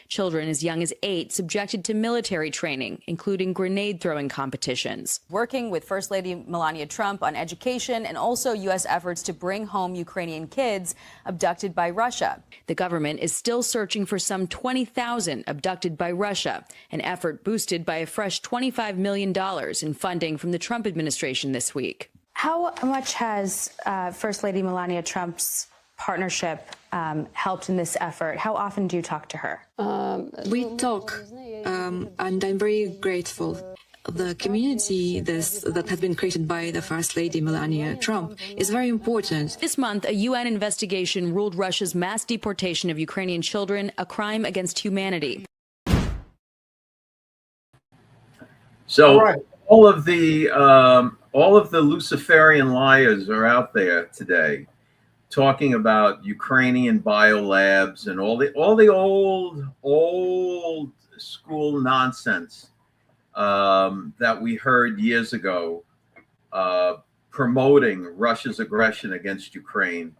Children as young as 8 subjected to military training, including grenade throwing competitions. Working with First Lady Melania Trump on education and also U.S. efforts to bring home Ukrainian kids abducted by Russia. The government is still searching for some 20,000 abducted by Russia, an effort boosted by a fresh $25 million in funding from the Trump administration this week. How much has First Lady Melania Trump's partnership helped in this effort? How often do you talk to her? We talk, and I'm very grateful. The community that has been created by the First Lady Melania Trump is very important. This month, a UN investigation ruled Russia's mass deportation of Ukrainian children a crime against humanity. So all of the Luciferian liars are out there today, talking about Ukrainian biolabs and all the old school nonsense that we heard years ago, promoting Russia's aggression against Ukraine.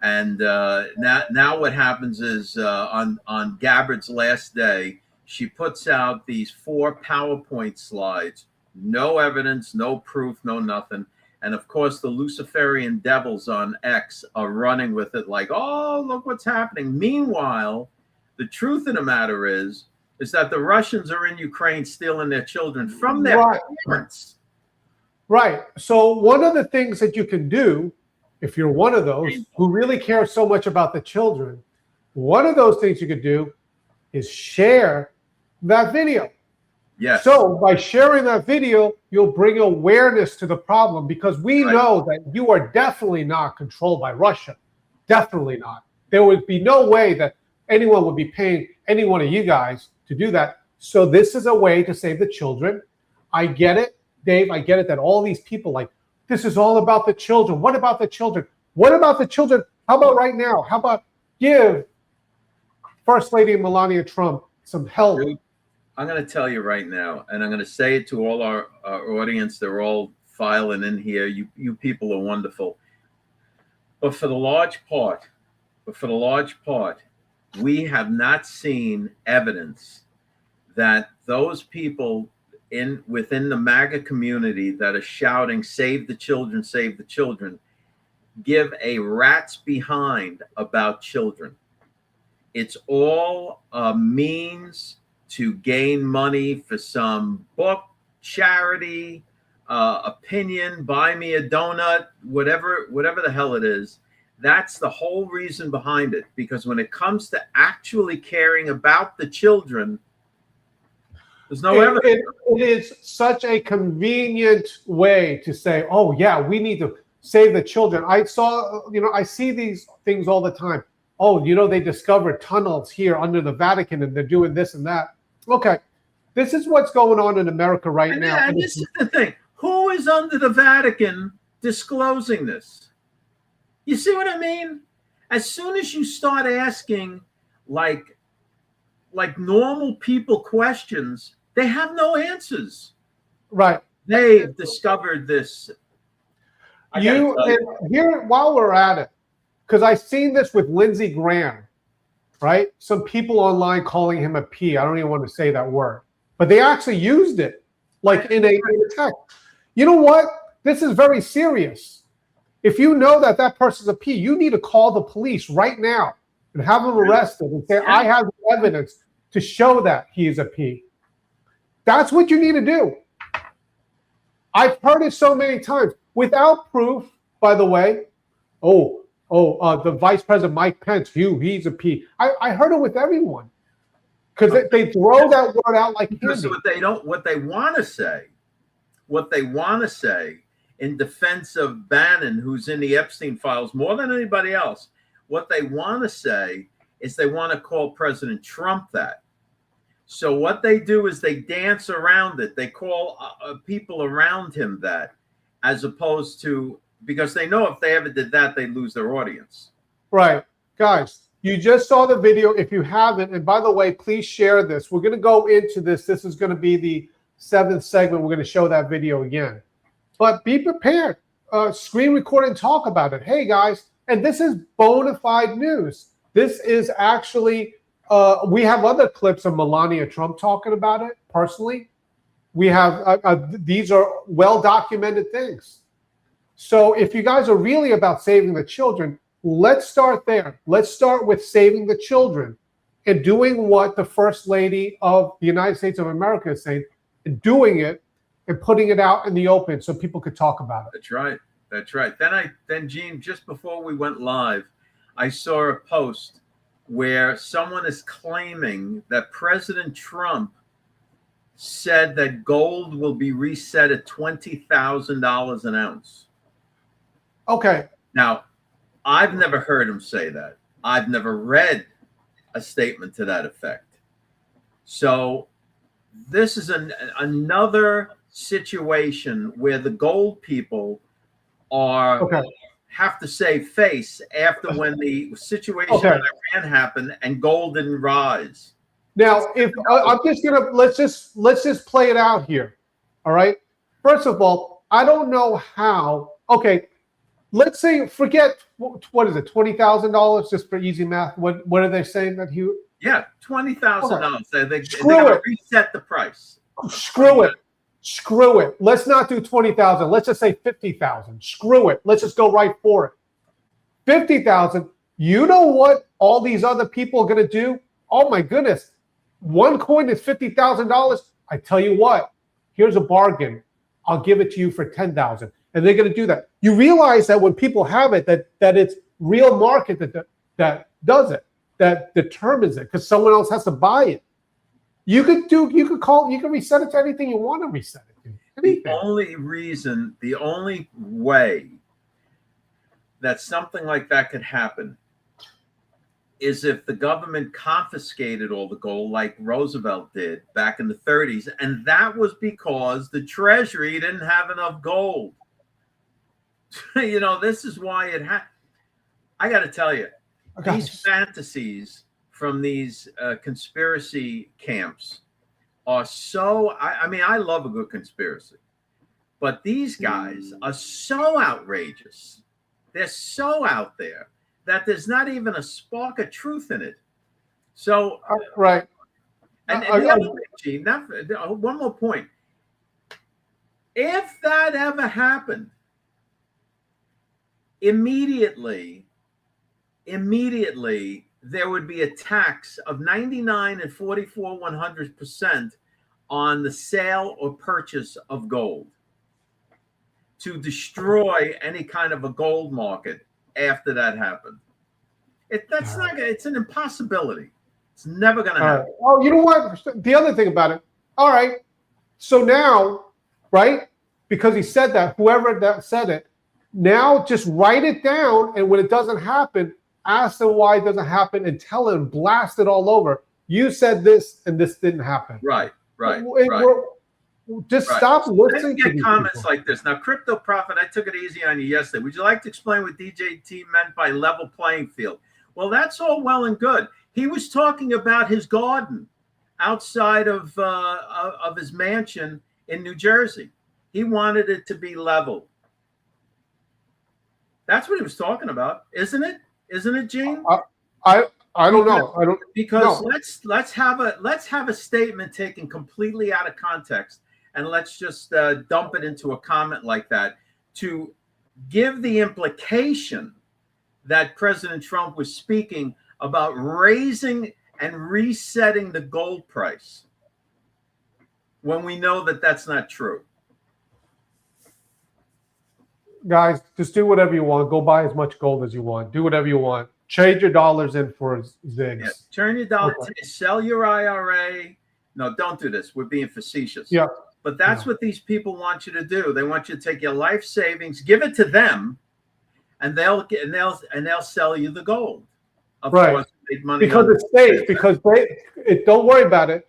And now what happens is on Gabbard's last day, she puts out these 4 PowerPoint slides, no evidence, no proof, no nothing. And of course, the Luciferian devils on X are running with it like, oh, look what's happening. Meanwhile, the truth of the matter is that the Russians are in Ukraine stealing their children from their parents. Right. So one of the things that you can do, if you're one of those who really care so much about the children, one of those things you could do is share that video. Yes. So by sharing that video, you'll bring awareness to the problem, because we know that you are definitely not controlled by Russia. Definitely not. There would be no way that anyone would be paying any one of you guys to do that. So this is a way to save the children. I get it, Dave. I get it that all these people like, this is all about the children. What about the children? What about the children? How about right now? How about give First Lady Melania Trump some help? Dude, I'm going to tell you right now, and I'm going to say it to all our audience. They're all filing in here. You people are wonderful. But for the large part, we have not seen evidence that those people within the MAGA community that are shouting, save the children, give a rat's behind about children. It's all a means to gain money for some book, charity, opinion, buy me a donut, whatever the hell it is. That's the whole reason behind it. Because when it comes to actually caring about the children, there's no evidence. It is such a convenient way to say, oh yeah, we need to save the children. I see these things all the time. Oh, they discovered tunnels here under the Vatican and they're doing this and that. Okay, this is what's going on in America right now. And this is the thing. Who is under the Vatican disclosing this? You see what I mean? As soon as you start asking like normal people questions, they have no answers. Right. They've discovered this. Here, while we're at it, because I've seen this with Lindsey Graham, right? Some people online calling him a P. I don't even want to say that word, but they actually used it like in a text. You know what? This is very serious. If you know that person's a P, you need to call the police right now and have him arrested and say, I have evidence to show that he is a P. That's what you need to do. I've heard it so many times without proof, by the way. The Vice President Mike Pence, he's a P. I heard it with everyone because they throw that word out like candy. What they want to say in defense of Bannon, who's in the Epstein files more than anybody else, what they want to say is they want to call President Trump that. So what they do is they dance around it. They call people around him that, as opposed to, because they know if they ever did that, they'd lose their audience. Right. Guys, You just saw the video. If you haven't, and by the way, please share this. We're going to go into this. This is going to be the 7th segment. We're going to show that video again. But be prepared. Screen record and talk about it. Hey, guys. And this is bona fide news. This is actually, we have other clips of Melania Trump talking about it personally. We have, these are well-documented things. So if you guys are really about saving the children, let's start there. Let's start with saving the children and doing what the First Lady of the United States of America is saying, and doing it and putting it out in the open so people could talk about it. That's right. That's right. Then Gene, just before we went live, I saw a post where someone is claiming that President Trump said that gold will be reset at $20,000 an ounce. Okay. Now, I've never heard him say that. I've never read a statement to that effect. So this is another situation where the gold people are have to save face after when the situation in Iran happened and gold didn't rise. Now, if I'm just gonna let's just play it out here. All right. First of all, I don't know how. Okay, let's say forget what is it, $20,000 just for easy math. What are they saying that he? Yeah, $20,000. They're gonna reset the price. Screw it. Screw it. Let's not do 20,000. Let's just say 50,000. Screw it. Let's just go right for it. 50,000. You know what all these other people are going to do? Oh my goodness. One coin is $50,000. I tell you what, here's a bargain. I'll give it to you for 10,000. And they're going to do that. You realize that when people have it, that it's real market that does it, that determines it, because someone else has to buy it. You could reset it to anything you want to reset it to. Anything. The only way that something like that could happen is if the government confiscated all the gold like Roosevelt did back in the 30s. And that was because the Treasury didn't have enough gold. You know, this is why it happened. I got to tell you, these fantasies from these conspiracy camps are so, I mean, I love a good conspiracy, but these guys are so outrageous. They're so out there that there's not even a spark of truth in it. So, right. And the other thing, Gene, one more point. If that ever happened, immediately, there would be a tax of 99 and 44/100% on the sale or purchase of gold to destroy any kind of a gold market after that happened. It's an impossibility. It's never going to happen. Oh, you know what? The other thing about it. All right. So now, right? Because he said that, whoever that said it, now just write it down. And when it doesn't happen, ask them why it doesn't happen and tell them, blast it all over. You said this and this didn't happen. Right. Just stop listening to comments like this. Now, Crypto Prophet, I took it easy on you yesterday. Would you like to explain what DJT meant by level playing field? Well, that's all well and good. He was talking about his garden outside of his mansion in New Jersey. He wanted it to be level. That's what he was talking about, isn't it? Isn't it, Gene? I don't know. I don't because let's have a statement taken completely out of context, and let's just dump it into a comment like that to give the implication that President Trump was speaking about raising and resetting the gold price when we know that that's not true. Guys, just do whatever you want. Go buy as much gold as you want. Do whatever you want. Trade your dollars in for zigs. Yeah. Turn your dollars, sell your IRA. No, don't do this. We're being facetious. Yeah. But that's what these people want you to do. They want you to take your life savings, give it to them, and they'll sell you the gold. Of course, make money because it's safe. Because don't worry about it.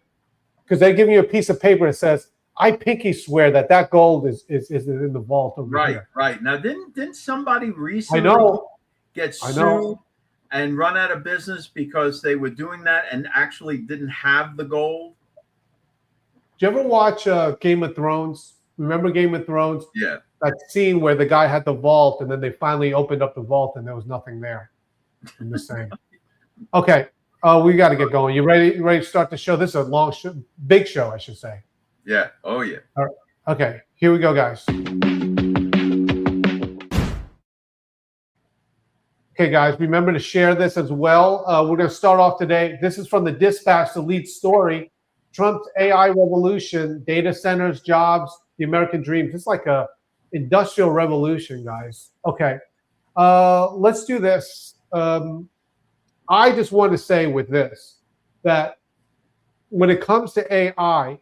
Because they give you a piece of paper that says, I pinky swear that gold is in the vault over here. Right. Now, didn't somebody recently get sued and run out of business because they were doing that and actually didn't have the gold? Did you ever watch Game of Thrones? Remember Game of Thrones? Yeah. That scene where the guy had the vault and then they finally opened up the vault and there was nothing there. I'm just saying. Okay. We got to get going. You ready? You ready to start the show? This is a long show, big show, I should say. Yeah. Oh, yeah. All right. Okay. Here we go, guys. Okay, guys, remember to share this as well. We're going to start off today. This is from the Dispatch, the lead story. Trump's AI revolution, data centers, jobs, the American dream. It's like a industrial revolution, guys. Okay, let's do this. I just want to say with this that when it comes to AI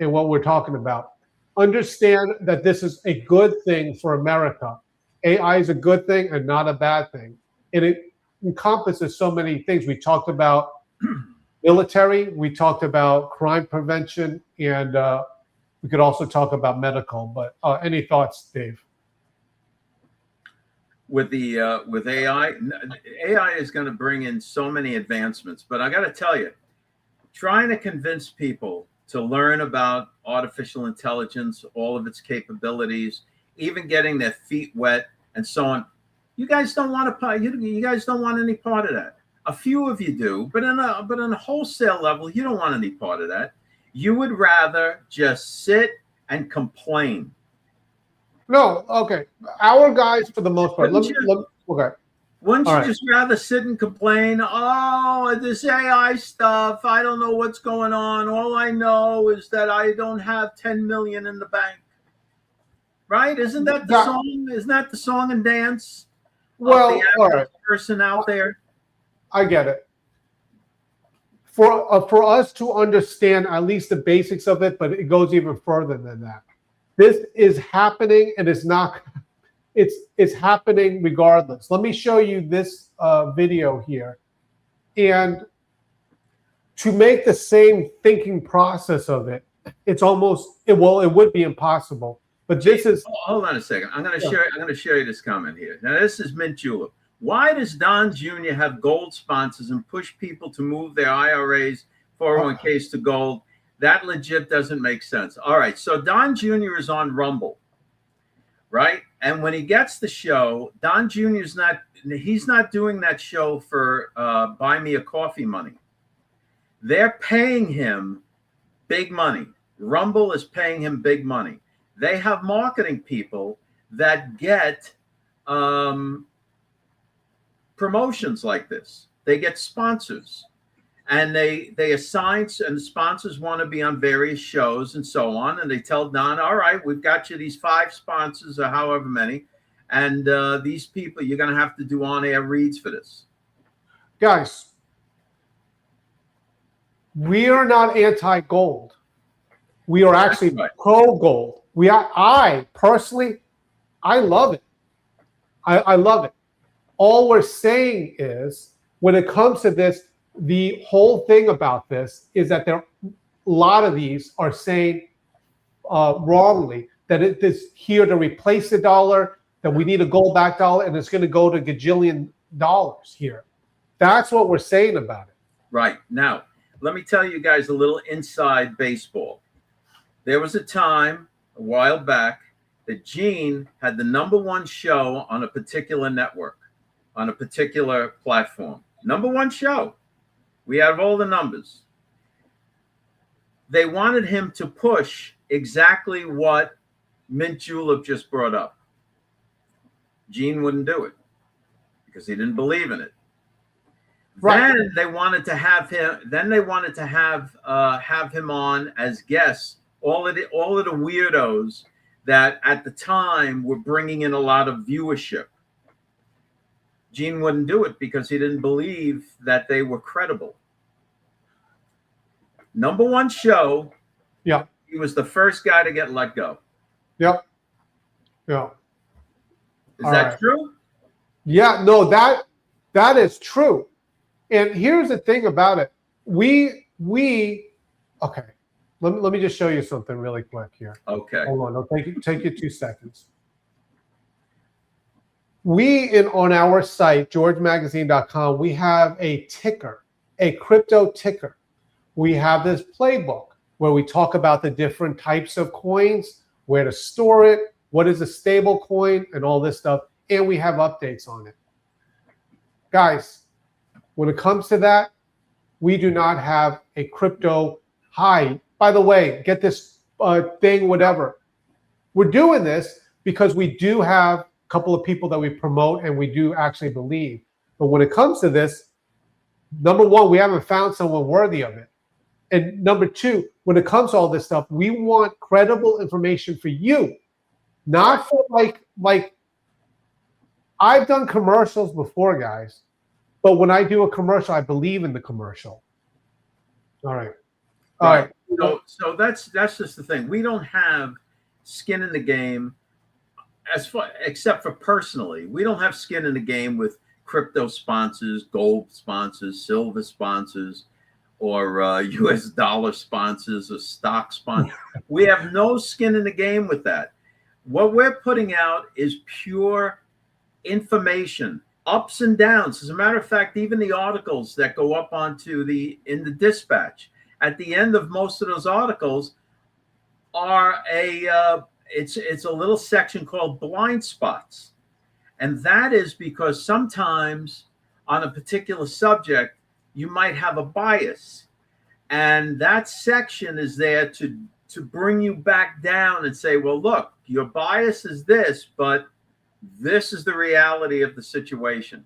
and what we're talking about, understand that this is a good thing for America. AI is a good thing and not a bad thing. And it encompasses so many things. We talked about military, we talked about crime prevention, and we could also talk about medical. But any thoughts, Dave? With the with AI, AI is going to bring in so many advancements. But I got to tell you, trying to convince people to learn about artificial intelligence, all of its capabilities, even getting their feet wet and so on. You guys don't want to. You guys don't want any part of that. A few of you do, but on a wholesale level, you don't want any part of that. You would rather just sit and complain. No, okay. Our guys, for the most part. Okay. Wouldn't you just rather sit and complain? Oh, this AI stuff. I don't know what's going on. All I know is that I don't have 10 million in the bank. Right? Isn't that the song? Isn't that the song and dance? Well, all right. Person out there. I get it. For us to understand at least the basics of it, but it goes even further than that. This is happening, and it's not. It's happening regardless. Let me show you this video here, and to make the same thinking process of it, it's almost it would be impossible. But this is. Hold on a second. I'm going to share you this comment here. Now, this is Mint Julep. Why does Don Jr. have gold sponsors and push people to move their IRAs, 401ks to gold? That legit doesn't make sense. All right. So Don Jr. is on Rumble, right? And when he gets the show, Don Jr. he's not doing that show for buy me a coffee money. They're paying him big money. Rumble is paying him big money. They have marketing people that get promotions like this. They get sponsors, and they assign, and the sponsors want to be on various shows and so on. And they tell Don, all right, we've got you these 5 sponsors or however many, and these people, you're going to have to do on-air reads for this. Guys, we are not anti-gold. We are actually pro-gold. I personally, I love it. I love it. All we're saying is, when it comes to this, the whole thing about this is that a lot of these are saying wrongly that it is here to replace the dollar, that we need a gold-backed dollar, and it's going to go to gajillion dollars here. That's what we're saying about it. Right. Now, let me tell you guys a little inside baseball. There was a time a while back that Gene had the #1 show on a particular network, on a particular platform. #1 show. We have all the numbers. They wanted him to push exactly what Mint Julep just brought up. Gene wouldn't do it because he didn't believe in it. Right. Then they wanted to have him. Then they wanted to have him on as guests. All of the weirdos that at the time were bringing in a lot of viewership. Gene wouldn't do it because he didn't believe that they were credible. #1 show. Yeah. He was the first guy to get let go. Yep. Yeah. Is that true? Yeah, no, that is true. And here's the thing about it. Okay. Let me just show you something really quick here. Okay. Hold on. It'll take you 2 seconds. On our site, georgemagazine.com, we have a ticker, a crypto ticker. We have this playbook where we talk about the different types of coins, where to store it, what is a stable coin, and all this stuff. And we have updates on it. Guys, when it comes to that, we do not have a crypto high. By the way, get this thing, whatever. We're doing this because we do have a couple of people that we promote and we do actually believe. But when it comes to this, number one, we haven't found someone worthy of it. And number two, when it comes to all this stuff, we want credible information for you, not for like I've done commercials before, guys, but when I do a commercial, I believe in the commercial. All right. All right. So that's just the thing. We don't have skin in the game except for personally. We don't have skin in the game with crypto sponsors, gold sponsors, silver sponsors, or US dollar sponsors or stock sponsors. We have no skin in the game with that. What we're putting out is pure information, ups and downs. As a matter of fact, even the articles that go up onto in the dispatch, at the end of most of those articles are it's a little section called blind spots. And that is because sometimes on a particular subject, you might have a bias. And that section is there to bring you back down and say, well, look, your bias is this, but this is the reality of the situation.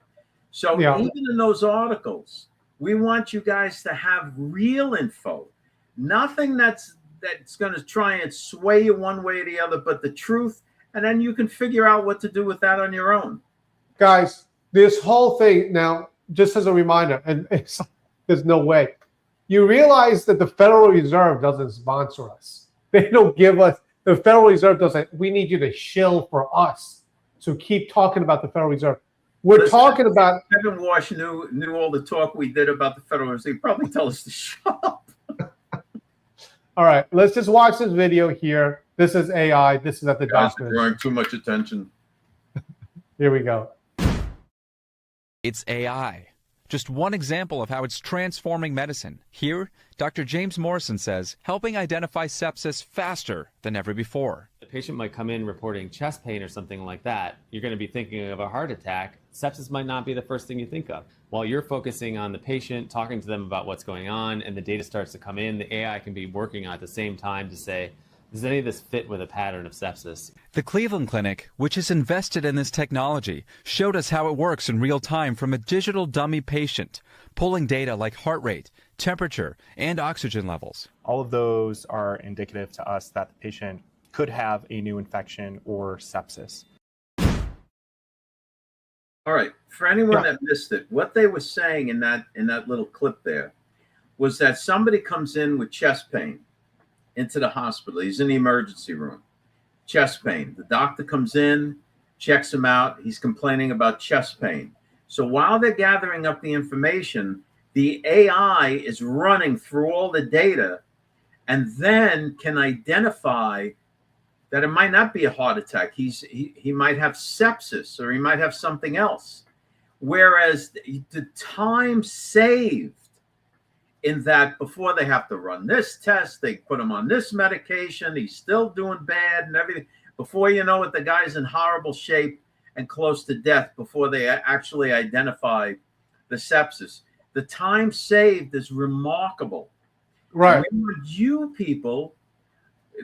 So even in those articles, we want you guys to have real info, nothing that's going to try and sway you one way or the other, but the truth. And then you can figure out what to do with that on your own. Guys, this whole thing now, just as a reminder, and there's no way. You realize that the Federal Reserve doesn't sponsor us. They don't give us, the Federal Reserve doesn't, we need you to shill for us. So keep talking about the Federal Reserve. We're talking about. Kevin Walsh knew all the talk we did about the Federal Reserve. He'd probably tell us to shut up. All right, let's just watch this video here. This is AI. This is at the doctor. Drawing too much attention. Here we go. It's AI. Just one example of how it's transforming medicine. Here, Dr. James Morrison says, helping identify sepsis faster than ever before. The patient might come in reporting chest pain or something like that. You're going to be thinking of a heart attack. Sepsis might not be the first thing you think of. While you're focusing on the patient, talking to them about what's going on, and the data starts to come in, the AI can be working on at the same time to say, does any of this fit with a pattern of sepsis? The Cleveland Clinic, which is invested in this technology, showed us how it works in real time from a digital dummy patient, pulling data like heart rate, temperature, and oxygen levels. All of those are indicative to us that the patient could have a new infection or sepsis. All right. For anyone that missed it, what they were saying in that little clip there was that somebody comes in with chest pain into the hospital. He's in the emergency room. Chest pain. The doctor comes in, checks him out. He's complaining about chest pain. So while they're gathering up the information, the AI is running through all the data and then can identify that it might not be a heart attack. He might have sepsis or he might have something else. Whereas the time saved in that, before they have to run this test, they put him on this medication, he's still doing bad and everything. Before you know it, the guy's in horrible shape and close to death before they actually identify the sepsis. The time saved is remarkable. Right. And we want you people,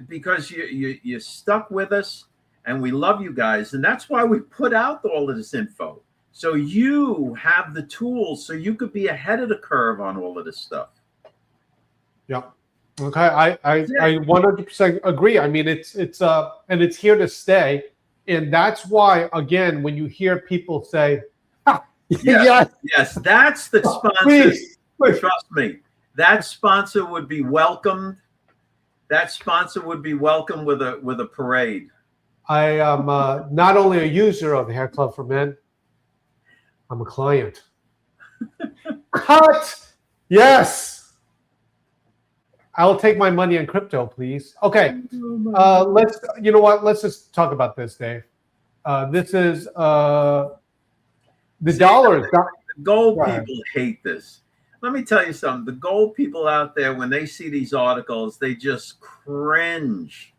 because you're stuck with us and we love you guys. And that's why we put out all of this info. So you have the tools so you could be ahead of the curve on all of this stuff. Yeah. Okay. I 100% agree. I mean, it's and it's here to stay. And that's why, again, when you hear people say, yes, that's the sponsor. Please. Trust me, that sponsor would be welcomed. That sponsor would be welcomed with a parade. I am not only a user of the Hair Club for Men, I'm a client. Cut. Yes. I'll take my money in crypto, please. Okay. Let's. You know what? Let's just talk about this, Dave. This is the dollars. The gold people hate this. Let me tell you something. The gold people out there, when they see these articles, they just cringe.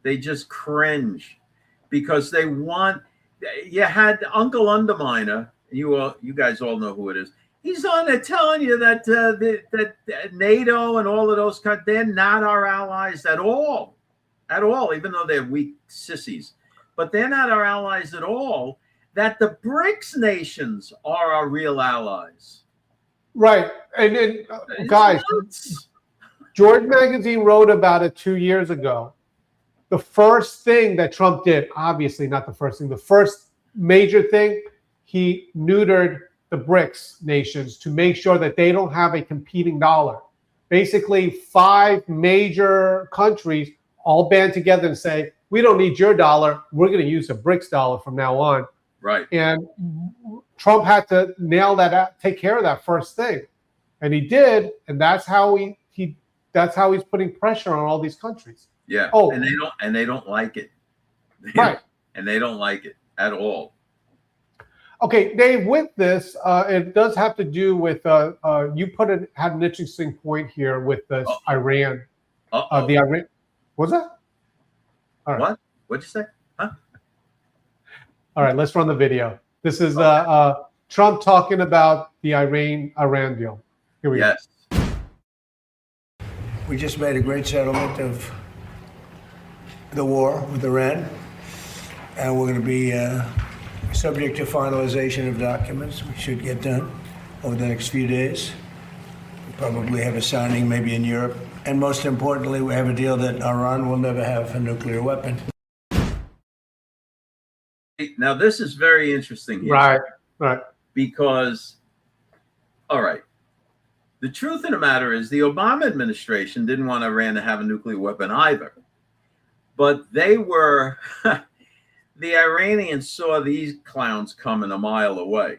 They just cringe because they want. You had Uncle Underminer. You guys all know who it is. He's on there telling you that that NATO and all of those countries, they're not our allies at all, even though they're weak sissies. But they're not our allies at all. That the BRICS nations are our real allies. Right. And guys, George Magazine wrote about it 2 years ago. The first thing that Trump did, obviously not the first thing, the first major thing, he neutered the BRICS nations to make sure that they don't have a competing dollar. Basically, 5 major countries all band together and say, we don't need your dollar. We're going to use the BRICS dollar from now on. Right. And Trump had to nail that out, take care of that first thing. And he did. And that's how that's how he's putting pressure on all these countries. Yeah. Oh, and they don't like it. Right. And they don't like it at all. Okay, Dave, with this, it does have to do with you had an interesting point here with this Iran. The Iran. What's that? All right. What? What'd you say? Huh? All right, let's run the video. This is Trump talking about the Iran deal. Here we go. We just made a great settlement of the war with Iran, and we're going to be subject to finalization of documents. We should get done over the next few days. We'll probably have a signing maybe in Europe. And most importantly, we have a deal that Iran will never have a nuclear weapon. Now, this is very interesting here. Right. Because, all right, the truth of the matter is the Obama administration didn't want Iran to have a nuclear weapon either. But they were, the Iranians saw these clowns coming a mile away.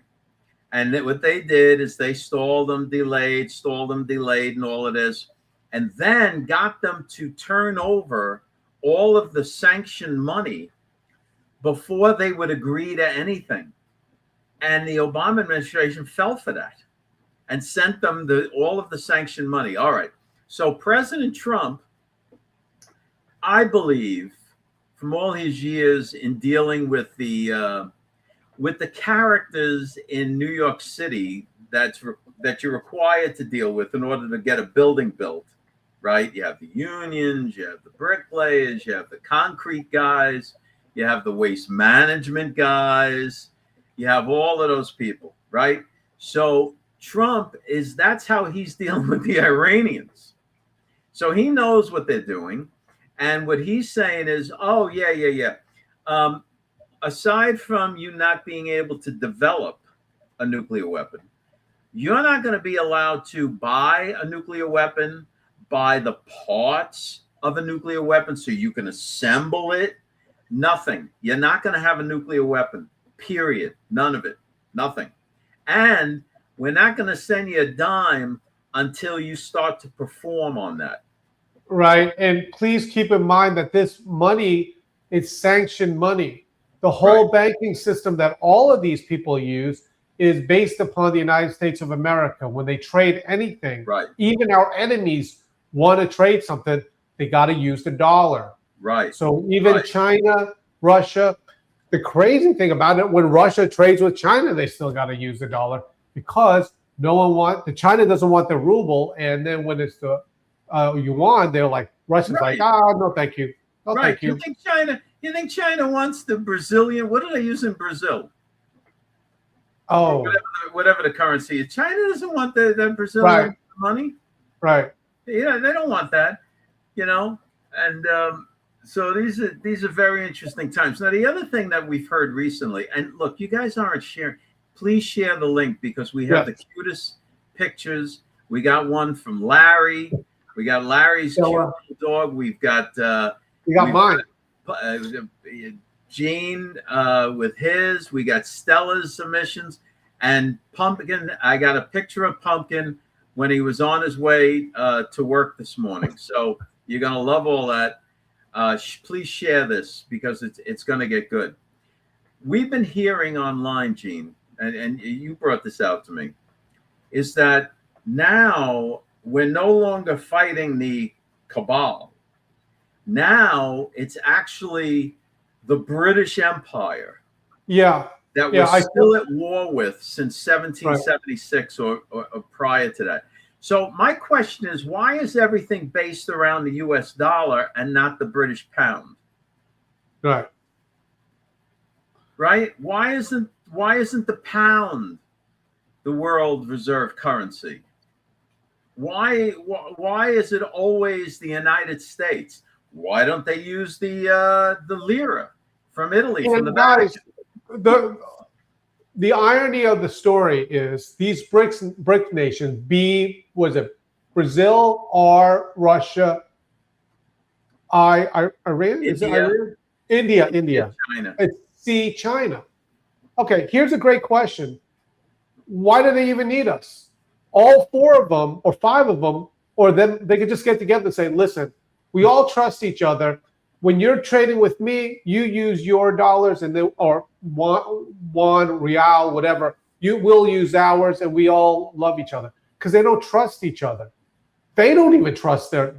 And what they did is they stalled them, delayed, and all of this, and then got them to turn over all of the sanctioned money before they would agree to anything. And the Obama administration fell for that and sent them all of the sanctioned money. All right. So President Trump, I believe, from all his years in dealing with the characters in New York City that you're required to deal with in order to get a building built, right? You have the unions, you have the bricklayers, you have the concrete guys, you have the waste management guys, you have all of those people, right? So Trump that's how he's dealing with the Iranians. So he knows what they're doing. And what he's saying is, oh, yeah. Aside from you not being able to develop a nuclear weapon, you're not going to be allowed to buy a nuclear weapon, buy the parts of a nuclear weapon so you can assemble it. Nothing. You're not going to have a nuclear weapon, period. None of it. Nothing. And we're not going to send you a dime until you start to perform on that. Right. And please keep in mind that this money is sanctioned money. The whole banking system that all of these people use is based upon the United States of America. When they trade anything, even our enemies want to trade something, they got to use the dollar. Right. So even China, Russia, the crazy thing about it, when Russia trades with China, they still got to use the dollar because China doesn't want the ruble. And then when it's the yuan, they're like, Russia's like, no, thank you. No, thank you. You think China wants the Brazilian? What do they use in Brazil? Oh, whatever the currency is. China doesn't want the Brazilian money. Right. Yeah, they don't want that. And so these are very interesting times. Now, the other thing that we've heard recently, and look, you guys aren't sharing. Please share the link because we have the cutest pictures. We got one from Larry. We got Larry's cute dog. We've got mine. Gene with his. We got Stella's submissions and Pumpkin. I got a picture of Pumpkin when he was on his way to work this morning. So you're gonna love all that. Please share this because it's gonna get good. we've been hearing online, Gene, and you brought this out to me, is that now we're no longer fighting the cabal. Now it's actually the British Empire. Yeah. That we're still at war with since 1776 or prior to that. So my question is, why is everything based around the US dollar and not the British pound? Right. Right? Why isn't the pound the world reserve currency? Why is it always the United States? Why don't they use the lira from Italy, from the guys, the irony of the story is these BRIC nations, was it Brazil, R, Russia, Iran? Is it Iran? India. China. It's C, China. Okay, here's a great question. Why do they even need us? All 4 of them or 5 of them, or then they could just get together and say, listen, we all trust each other. When you're trading with me, you use your dollars or one real, whatever. You will use ours, and we all love each other because they don't trust each other. They don't even trust their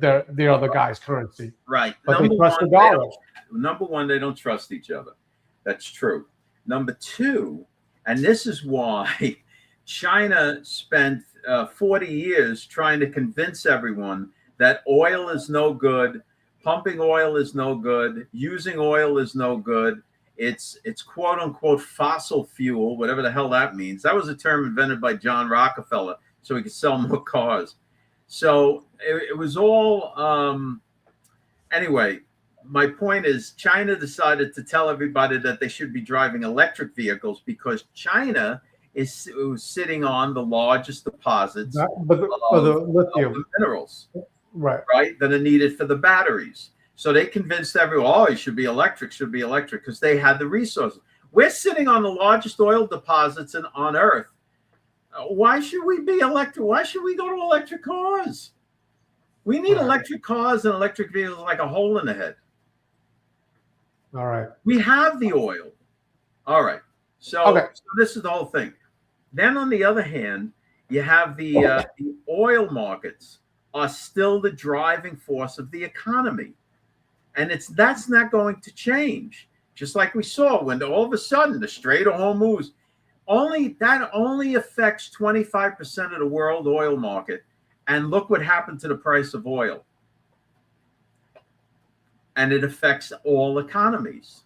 other guy's currency. Right. But they trust the dollar. Number one, they don't trust each other. That's true. Number 2, and this is why China spent 40 years trying to convince everyone that oil is no good, pumping oil is no good, using oil is no good. It's quote unquote fossil fuel, whatever the hell that means. That was a term invented by John Rockefeller so he could sell more cars. So it was all anyway. My point is, China decided to tell everybody that they should be driving electric vehicles because China is sitting on the largest deposits of the minerals, right, that are needed for the batteries. So they convinced everyone, oh, it should be electric, because they had the resources. We're sitting on the largest oil deposits on Earth. Why should we be electric? Why should we go to electric cars? We need electric cars and electric vehicles like a hole in the head. All right. We have the oil. All right. So this is the whole thing. Then on the other hand, you have the oil markets are still the driving force of the economy. And that's not going to change. Just like we saw when all of a sudden the Strait of Hormuz, only affects 25% of the world oil market. And look what happened to the price of oil. And it affects all economies.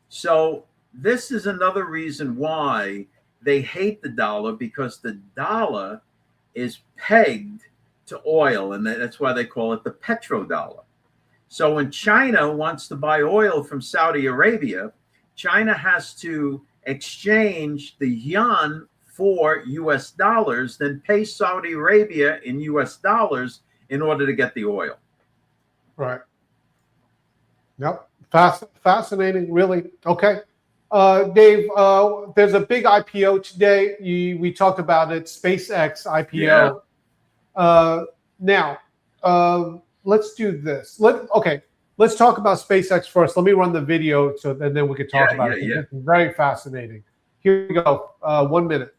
So this is another reason why they hate the dollar, because the dollar is pegged to oil, and that's why they call it the petrodollar. So when China wants to buy oil from Saudi Arabia, China has to exchange the yuan for US dollars, then pay Saudi Arabia in US dollars in order to get the oil. Right. Yep. Fascinating, really. Okay. Dave, there's a big IPO today. We talked about it, SpaceX IPO. Yeah. Now, let's do this. Let's talk about SpaceX first. Let me run the video and then we can talk about it. It's very fascinating. Here we go. 1 minute.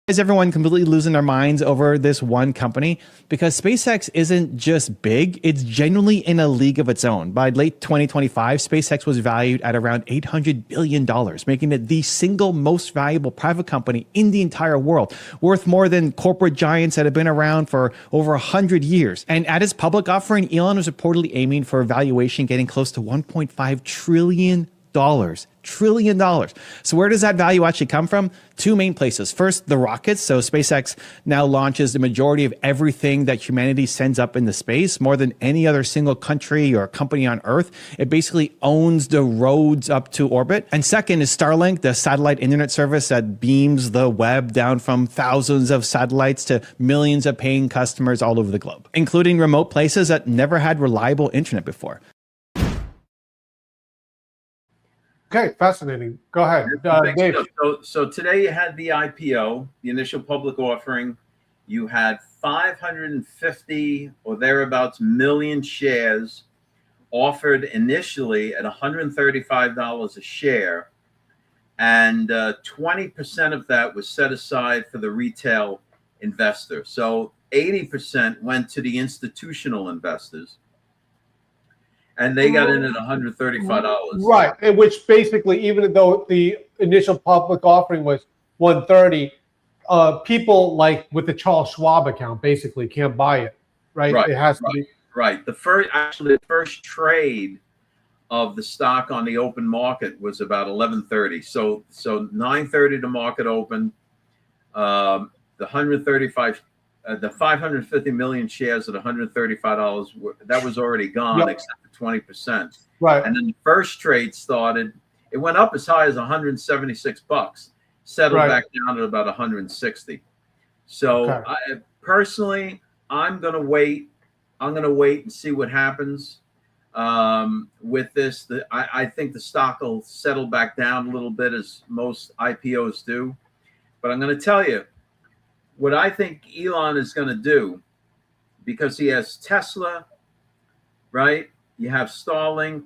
Is everyone completely losing their minds over this one company? Because SpaceX isn't just big, it's genuinely in a league of its own. By late 2025, SpaceX was valued at around $800 billion, making it the single most valuable private company in the entire world, worth more than corporate giants that have been around for over 100 years. And at its public offering, Elon was reportedly aiming for a valuation getting close to $1.5 trillion. $trillion. So where does that value actually come from? 2 main places. First, the rockets. So SpaceX now launches the majority of everything that humanity sends up into space, more than any other single country or company on Earth. It basically owns the roads up to orbit. And second is Starlink, the satellite internet service that beams the web down from thousands of satellites to millions of paying customers all over the globe, including remote places that never had reliable internet before. Okay, fascinating. Go ahead, Dave. So today you had the IPO, the initial public offering. You had 550 or thereabouts million shares offered initially at $135 a share, and 20% of that was set aside for the retail investor. So 80% went to the institutional investors, and they got in at $135. Right, and which basically, even though the initial public offering was $130, people like with the Charles Schwab account basically can't buy it, right? Right, It has to be right. The first trade of the stock on the open market was about 11:30. So 9:30 the market opened. The 135, the 550 million shares at $135, that was already gone, Yep. except for 20%. right. And then the first trade started. It went up as high as $176, settled Right. back down at about 160. So Okay. personally, I'm going to wait. I'm going to wait and see what happens with this. I think the stock will settle back down a little bit, as most IPOs do. But I'm going to tell you what I think Elon is going to do, because he has Tesla, right? You have Starlink,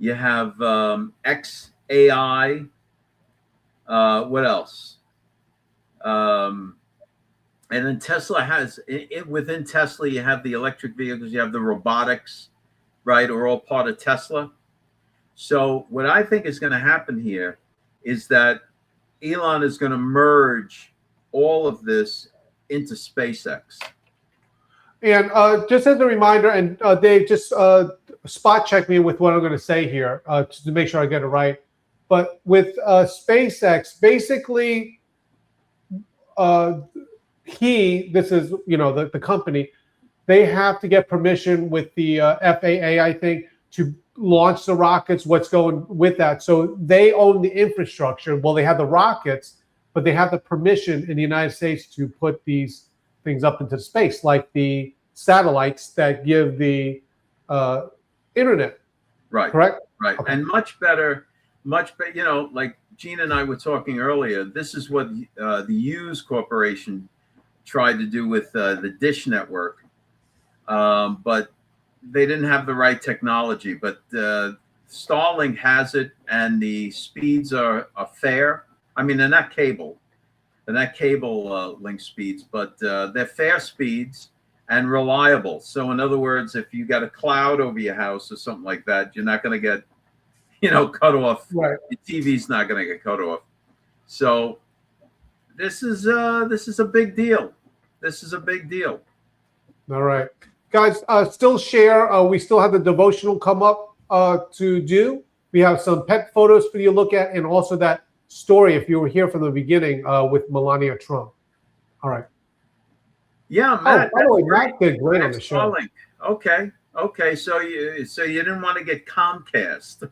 you have XAI. What else? And then Tesla has within Tesla, you have the electric vehicles, you have the robotics, right? Are all part of Tesla. So what I think is going to happen here is that Elon is going to merge all of this into SpaceX. And just as a reminder, and Dave, just spot check me with what I'm going to say here to make sure I get it right. But with SpaceX, basically, this is, the company, they have to get permission with the FAA, I think, to launch the rockets, what's going with that. So they own the infrastructure. Well, they have the rockets, but they have the permission in the United States to put these things up into space, like the satellites that give the internet. Right. Correct? Right. Okay. And much better, like Gina and I were talking earlier, this is what the Hughes Corporation tried to do with the Dish Network, but they didn't have the right technology. But Starlink has it, and the speeds are fair. I mean, they're not cable link speeds, but they're fair speeds and reliable. So in other words, if you got a cloud over your house or something like that, you're not going to get, cut off. Right. Your TV's not going to get cut off. So this is a big deal. This is a big deal. All right. Guys, still share. We still have the devotional come up to do. We have some pet photos for you to look at, and also that story, if you were here from the beginning, with Melania Trump. All right. Yeah, Matt. By the way, Matt did great on the show. Okay. So you didn't want to get Comcast.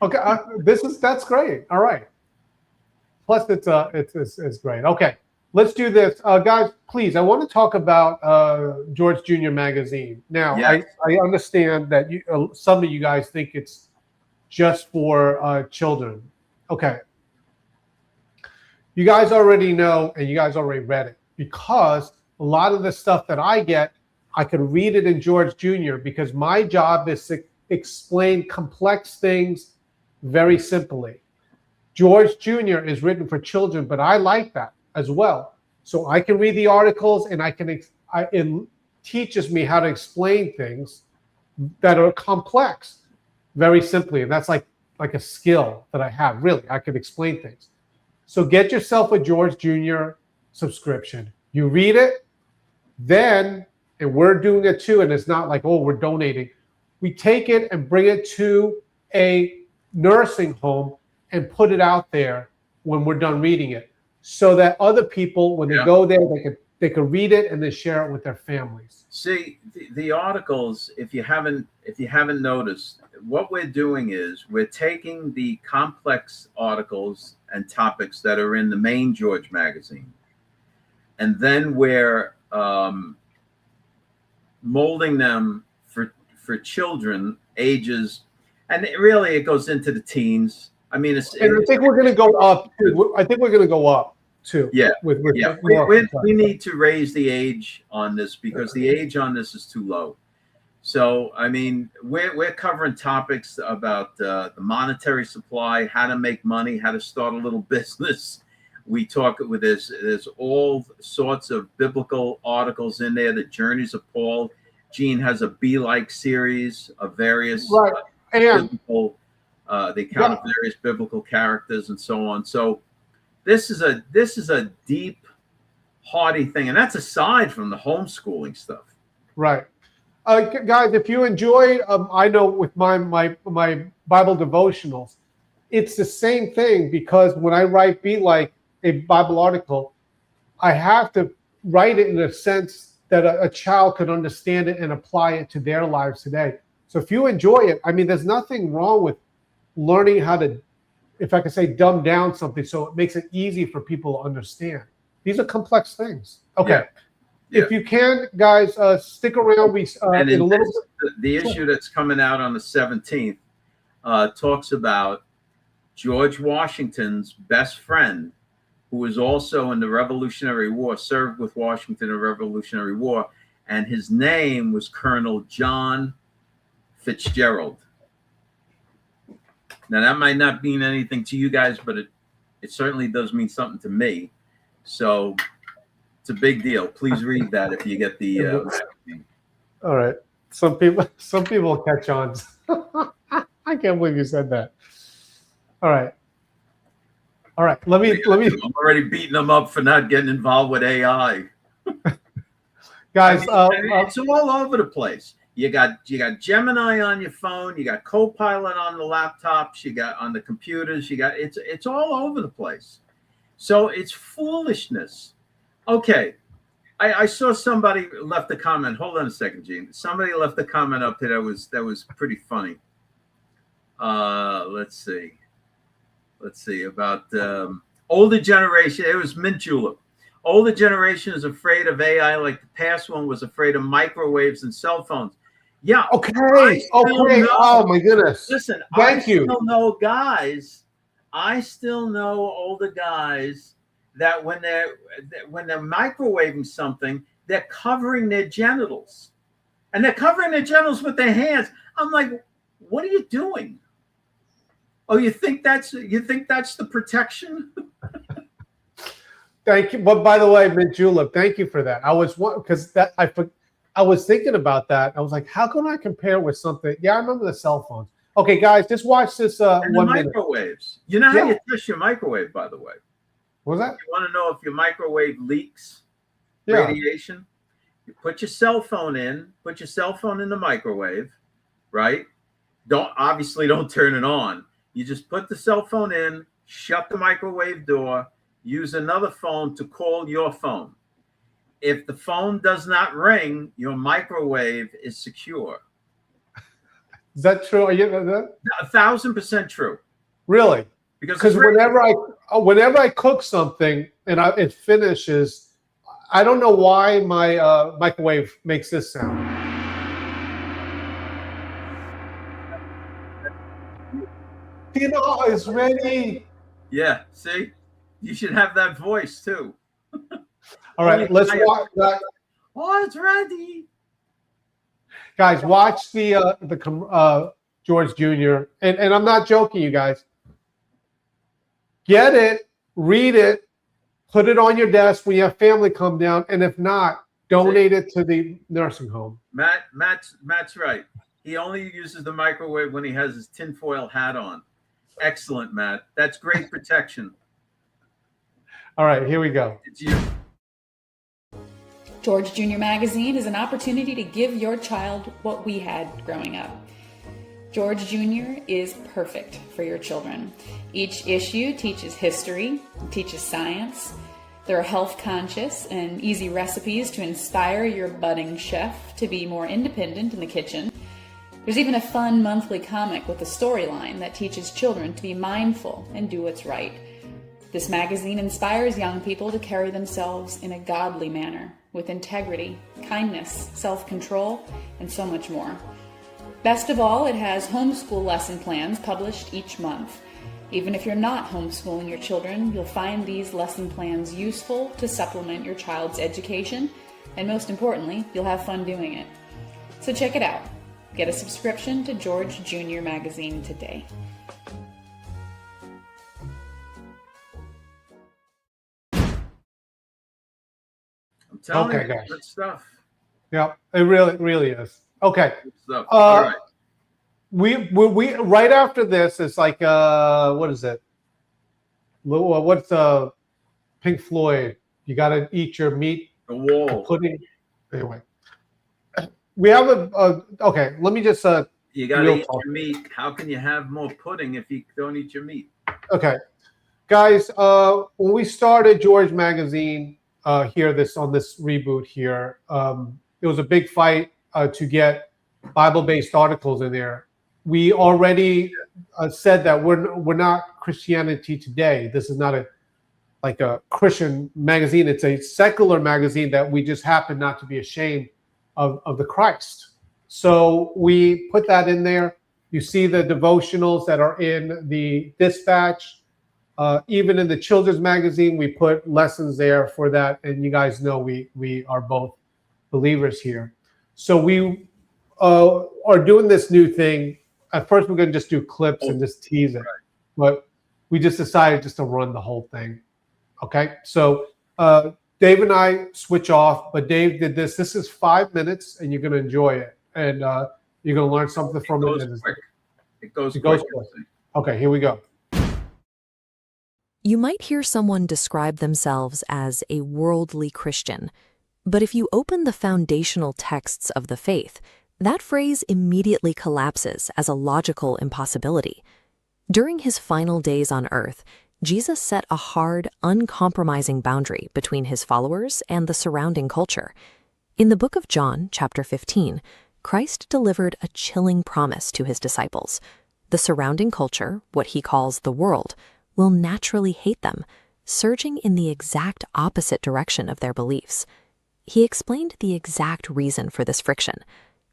Okay, that's great. All right. Plus, it's great. Okay, let's do this, guys. Please, I want to talk about George Jr. magazine. Now, yes. I understand that some of you guys think it's just for children. Okay. You guys already know, and you guys already read it, because a lot of the stuff that I get, I could read it in George Jr. because my job is to explain complex things very simply. George Jr. is written for children, but I like that as well. So I can read the articles, and it teaches me how to explain things that are complex very simply. And that's like a skill that I have, really. I can explain things. So get yourself a George Jr. subscription. You read it, then, and we're doing it too, and it's not like, oh, we're donating. We take it and bring it to a nursing home and put it out there when we're done reading it, so that other people, when they go there, they can read it and then share it with their families. See, the articles, if you haven't noticed, what we're doing is we're taking the complex articles and topics that are in the main George magazine, and then we're molding them for children ages, and it goes into the teens. I mean, I think we're going to go up. I think we're going to go up too. Yeah, we need to raise the age on this, because the age on this is too low. So, I mean, we're covering topics about the monetary supply, how to make money, how to start a little business. We talk with there's all sorts of biblical articles in there. The journeys of Paul. Gene has a Be Like series of various biblical, the account of various biblical characters and so on. So this is a deep, hearty thing, and that's aside from the homeschooling stuff. Right. Guys, if you enjoy, I know with my Bible devotionals, it's the same thing, because when I write Be Like a Bible article, I have to write it in a sense that a child could understand it and apply it to their lives today. So if you enjoy it, I mean, there's nothing wrong with learning how to, if I could say, dumb down something so it makes it easy for people to understand. These are complex things. Okay. Yeah. Yeah. If you can, guys, stick around. We and in a little the issue that's coming out on the 17th talks about George Washington's best friend, who was also in the Revolutionary War, served with Washington in the Revolutionary War, and his name was Colonel John Fitzgerald. Now, that might not mean anything to you guys, but it certainly does mean something to me. So it's a big deal. Please read that if you get the magazine. All right. Some people catch on. I can't believe you said that. All right. Let me. I'm already beating them up for not getting involved with AI. Guys, it's all over the place. You got Gemini on your phone. You got Copilot on the laptops. You got on the computers. It's all over the place. So it's foolishness. Okay, I saw somebody left a comment. Hold on a second, Gene. Somebody left a comment up there that was pretty funny. Let's see about older generation. It was Mint Julep. Older generation is afraid of AI like the past one was afraid of microwaves and cell phones. Yeah. Okay. Oh my goodness. Listen, Thank you. Still know guys. I still know older guys that when they're microwaving something, they're covering their genitals, and they're covering their genitals with their hands. I'm like, what are you doing? Oh, you think that's the protection? Thank you. But by the way, Mint Julep, thank you for that. I was thinking about that. I was like, how can I compare with something? Yeah, I remember the cell phones. Okay, guys, just watch this and 1 the minute. Microwaves. You know how you test your microwave, by the way? What was that? You want to know if your microwave leaks radiation? You put your cell phone in. Put your cell phone in the microwave, right? Obviously don't turn it on. You just put the cell phone in, shut the microwave door, use another phone to call your phone. If the phone does not ring, your microwave is secure. Is that true? Are you 1,000% true. Really? Because whenever I cook something and it finishes, I don't know why my microwave makes this sound. It's ready. Yeah, see? You should have that voice too. All right, let's watch that. Oh, it's ready. Guys, watch the George Jr. And I'm not joking, you guys. Get it, read it, put it on your desk when you have family come down, and if not, donate it to the nursing home. Matt's right. He only uses the microwave when he has his tinfoil hat on. Excellent, Matt. That's great protection. All right, here we go. It's you. George Jr. Magazine is an opportunity to give your child what we had growing up. George Jr. is perfect for your children. Each issue teaches history, teaches science. There are health conscious and easy recipes to inspire your budding chef to be more independent in the kitchen. There's even a fun monthly comic with a storyline that teaches children to be mindful and do what's right. This magazine inspires young people to carry themselves in a godly manner, with integrity, kindness, self-control, and so much more. Best of all, it has homeschool lesson plans published each month. Even if you're not homeschooling your children, you'll find these lesson plans useful to supplement your child's education, and most importantly, you'll have fun doing it. So check it out. Get a subscription to George Jr. magazine today. I'm telling Okay, you, guys. good stuff. Yeah, it really is. Okay. Good stuff. All right. We right after this, it's like what is it? What's Pink Floyd? You got to eat your meat. The Wall. Pudding. Anyway, we have okay. Let me just you got to eat your meat. How can you have more pudding if you don't eat your meat? Okay, guys. When we started George Magazine here, on this reboot here, it was a big fight to get Bible-based articles in there. We already said that we're not Christianity Today. This is not a Christian magazine. It's a secular magazine that we just happen not to be ashamed of the Christ. So we put that in there. You see the devotionals that are in the Dispatch. Even in the children's magazine, we put lessons there for that. And you guys know we are both believers here. So we are doing this new thing. At first, we're going to just do clips and just tease it. But we just decided just to run the whole thing. Okay, so Dave and I switch off, but Dave did this. This is 5 minutes, and you're going to enjoy it, and you're going to learn something from it. It goes quick. Okay, here we go. You might hear someone describe themselves as a worldly Christian, but if you open the foundational texts of the faith, that phrase immediately collapses as a logical impossibility. During his final days on earth, Jesus set a hard, uncompromising boundary between his followers and the surrounding culture. In the book of John, chapter 15, Christ delivered a chilling promise to his disciples. The surrounding culture, what he calls the world, will naturally hate them, surging in the exact opposite direction of their beliefs. He explained the exact reason for this friction.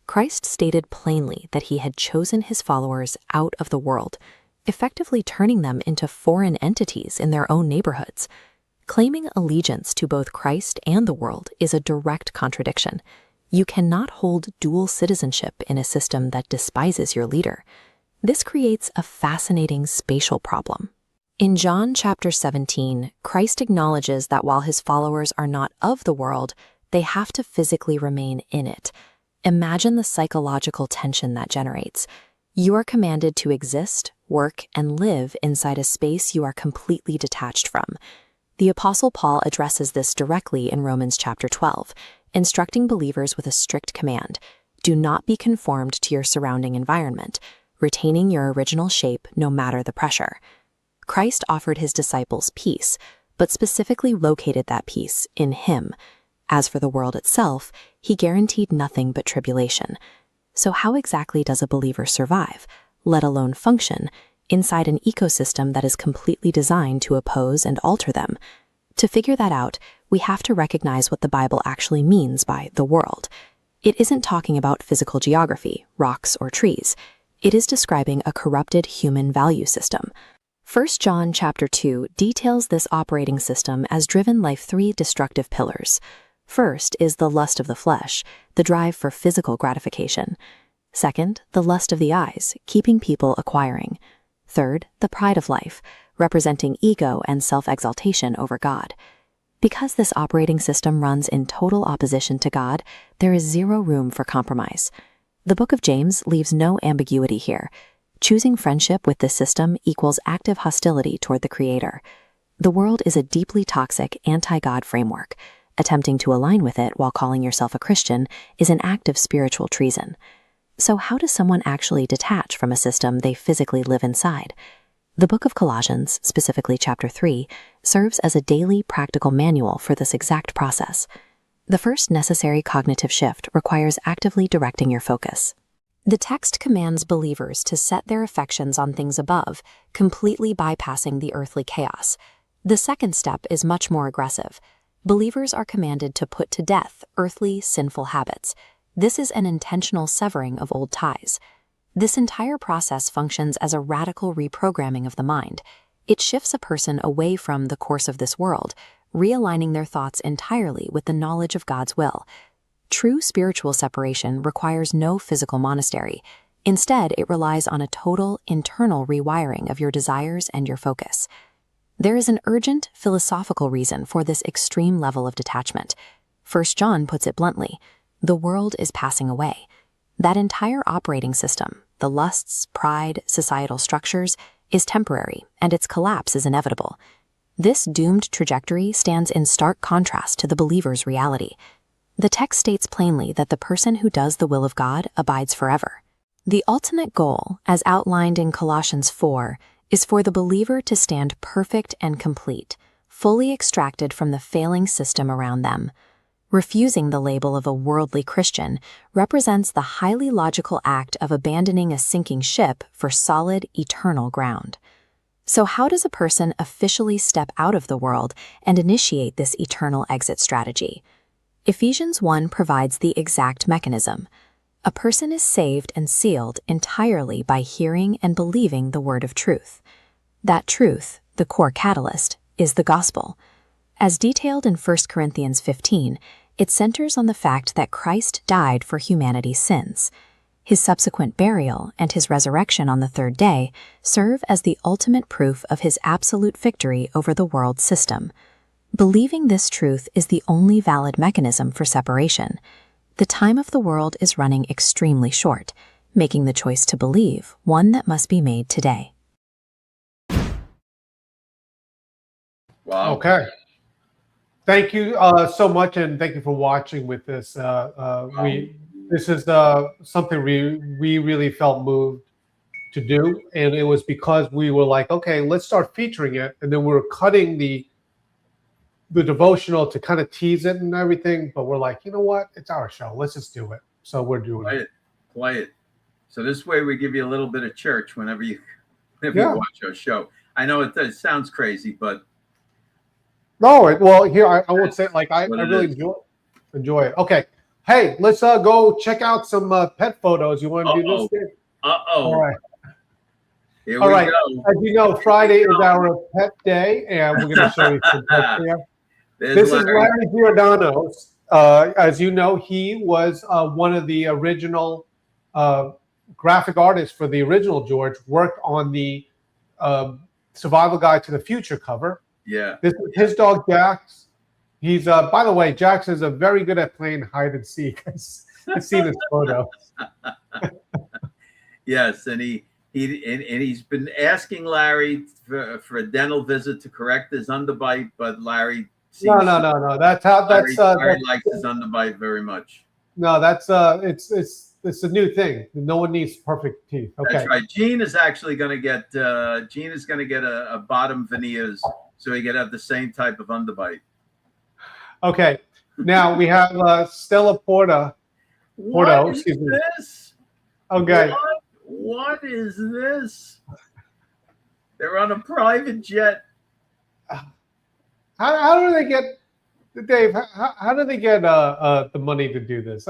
Christ stated plainly that he had chosen his followers out of the world, effectively turning them into foreign entities in their own neighborhoods. Claiming allegiance to both Christ and the world is a direct contradiction. You cannot hold dual citizenship in a system that despises your leader. This creates a fascinating spatial problem. In John chapter 17, Christ acknowledges that while his followers are not of the world, they have to physically remain in it. Imagine the psychological tension that generates. You are commanded to exist, work, and live inside a space you are completely detached from. The Apostle Paul addresses this directly in Romans chapter 12, instructing believers with a strict command: do not be conformed to your surrounding environment, retaining your original shape no matter the pressure. Christ offered his disciples peace, but specifically located that peace in him. As for the world itself, he guaranteed nothing but tribulation. So how exactly does a believer survive, let alone function, inside an ecosystem that is completely designed to oppose and alter them? To figure that out, we have to recognize what the Bible actually means by the world. It isn't talking about physical geography, rocks, or trees. It is describing a corrupted human value system. 1 John chapter 2 details this operating system as driven by 3 destructive pillars. First is the lust of the flesh, the drive for physical gratification. Second, the lust of the eyes, keeping people acquiring. Third, the pride of life, representing ego and self-exaltation over God. Because this operating system runs in total opposition to God, there is zero room for compromise. The book of James leaves no ambiguity here. Choosing friendship with this system equals active hostility toward the Creator. The world is a deeply toxic, anti-God framework. Attempting to align with it while calling yourself a Christian is an act of spiritual treason. So how does someone actually detach from a system they physically live inside? The book of Colossians, specifically chapter 3, serves as a daily practical manual for this exact process. The first necessary cognitive shift requires actively directing your focus. The text commands believers to set their affections on things above, completely bypassing the earthly chaos. The second step is much more aggressive. Believers are commanded to put to death earthly, sinful habits. This is an intentional severing of old ties. This entire process functions as a radical reprogramming of the mind. It shifts a person away from the course of this world, realigning their thoughts entirely with the knowledge of God's will. True spiritual separation requires no physical monastery. Instead, it relies on a total internal rewiring of your desires and your focus. There is an urgent philosophical reason for this extreme level of detachment. 1 John puts it bluntly, the world is passing away. That entire operating system, the lusts, pride, societal structures, is temporary, and its collapse is inevitable. This doomed trajectory stands in stark contrast to the believer's reality. The text states plainly that the person who does the will of God abides forever. The ultimate goal, as outlined in Colossians 4, is for the believer to stand perfect and complete, fully extracted from the failing system around them. Refusing the label of a worldly Christian represents the highly logical act of abandoning a sinking ship for solid, eternal ground. So how does a person officially step out of the world and initiate this eternal exit strategy? Ephesians 1 provides the exact mechanism. A person is saved and sealed entirely by hearing and believing the word of truth. That truth, the core catalyst, is the gospel. As detailed in 1 Corinthians 15, it centers on the fact that Christ died for humanity's sins. His subsequent burial and his resurrection on the third day serve as the ultimate proof of his absolute victory over the world system. Believing this truth is the only valid mechanism for separation. The time of the world is running extremely short, making the choice to believe one that must be made today. Wow. Okay. Thank you so much, and thank you for watching with this. This is something we really felt moved to do, and it was because we were like, okay, let's start featuring it, and then we were cutting the devotional to kind of tease it and everything, but we're like, you know what? It's our show. Let's just do it. So we're doing it. Play it. So this way we give you a little bit of church whenever you watch our show. I know it sounds crazy, but no, well, here I won't say it. Like I really enjoy it. Okay, hey, let's go check out some pet photos. You want to do this? All right. Here we go. As you know, Friday is our pet day, and we're going to show you some pets here. This is Larry Giordano's. As you know, he was one of the original graphic artists for the original George, worked on the Survival Guide to the Future cover. Yeah. This is his dog, Jax. He's, by the way, Jax is very good at playing hide and seek. I've seen his photo. Yes, and he's been asking Larry for a dental visit to correct his underbite, but Larry No. Larry likes his underbite very much. No, that's it's a new thing. No one needs perfect teeth. Okay. That's right. Gene is actually going to get a bottom veneers so he can have the same type of underbite. Okay. Now we have Stella Porto. Excuse me. This? Okay. What is this? They're on a private jet. How do they get, Dave? How do they get the money to do this?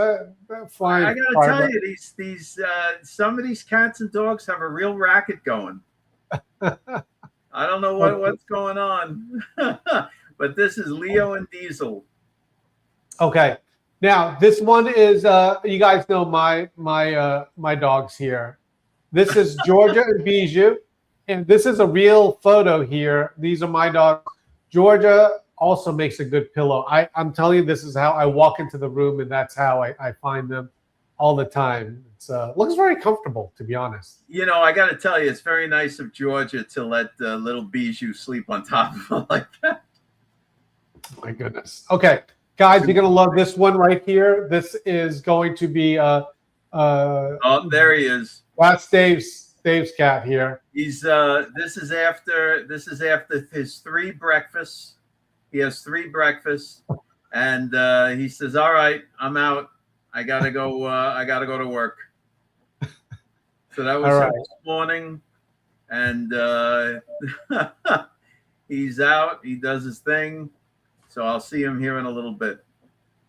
Flying. I gotta tell you, these some of these cats and dogs have a real racket going. I don't know what's going on, but this is Leo and Diesel. Okay. Now this one is you guys know my dogs here. This is Georgia and Bijou, and this is a real photo here. These are my dogs. Georgia also makes a good pillow. I'm telling you, this is how I walk into the room, and that's how I find them all the time. It's looks very comfortable, to be honest. You know, I got to tell you, it's very nice of Georgia to let little Bijou sleep on top of her like that. My goodness. Okay, guys, you're gonna love this one right here. This is going to be oh, there he is. That's Dave's cat here. He's this is after his 3 breakfasts. He has 3 breakfasts, and he says, "All right, I'm out. I gotta go. I gotta go to work." So that was this morning, and he's out. He does his thing. So I'll see him here in a little bit.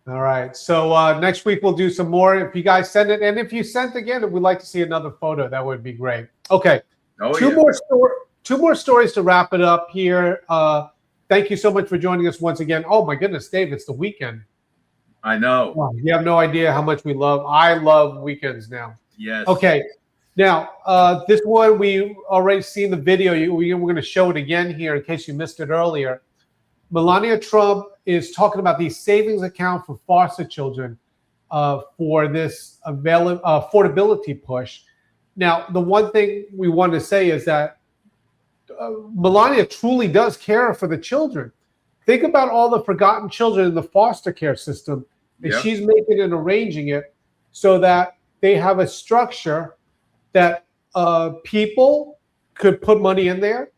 All right. So next week we'll do some more. If you guys send it, and if you sent again, if we'd like to see another photo, that would be great. Okay. Two more stories to wrap it up here. Thank you so much for joining us once again. Oh my goodness, Dave, it's the weekend. I know. Wow, you have no idea how much I love weekends now. Yes. Okay. Now, this one, we already seen the video. We're going to show it again here in case you missed it earlier. Melania Trump is talking about the savings account for foster children for this affordability push. Now, the one thing we want to say is that Melania truly does care for the children. Think about all the forgotten children in the foster care system, and Yep. she's making and arranging it so that they have a structure that people could put money in there.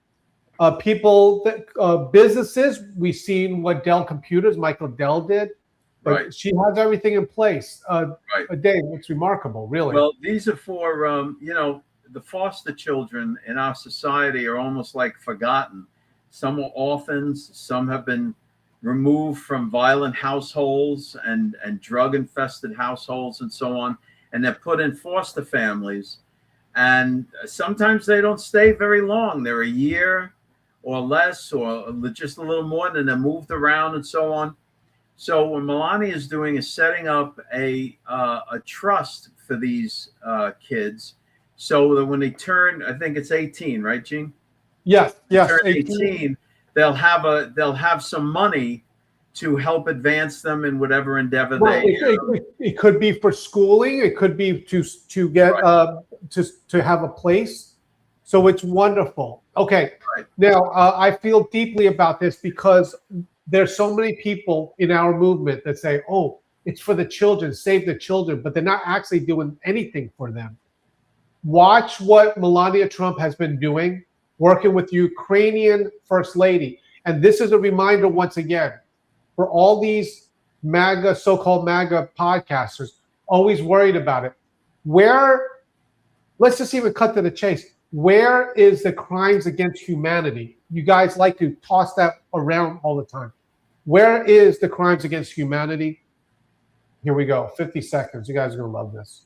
Businesses, we've seen what Dell Computers, Michael Dell did. But Right. she has everything in place. Right. Dave, it's remarkable, really. Well, these are for, the foster children in our society are almost like forgotten. Some are orphans. Some have been removed from violent households and drug-infested households and so on. And they're put in foster families. And sometimes they don't stay very long. They're a year or less or just a little more, and they're moved around and so on. So what Melania is doing is setting up a trust for these kids, so that when they turn, I think it's 18, right, Gene? Yes, Turn 18, they'll have some money to help advance them in whatever endeavor It could be for schooling. It could be to get to have a place. So it's wonderful. Okay. Right. Now I feel deeply about this because there's so many people in our movement that say, "Oh, it's for the children, save the children," but they're not actually doing anything for them. Watch what Melania Trump has been doing, working with Ukrainian First Lady. And this is a reminder once again for all these MAGA, so-called MAGA podcasters, always worried about it. Let's just even cut to the chase. Where is the crimes against humanity? You guys like to toss that around all the time. Where is the crimes against humanity? Here we go, 50 seconds. You guys are going to love this.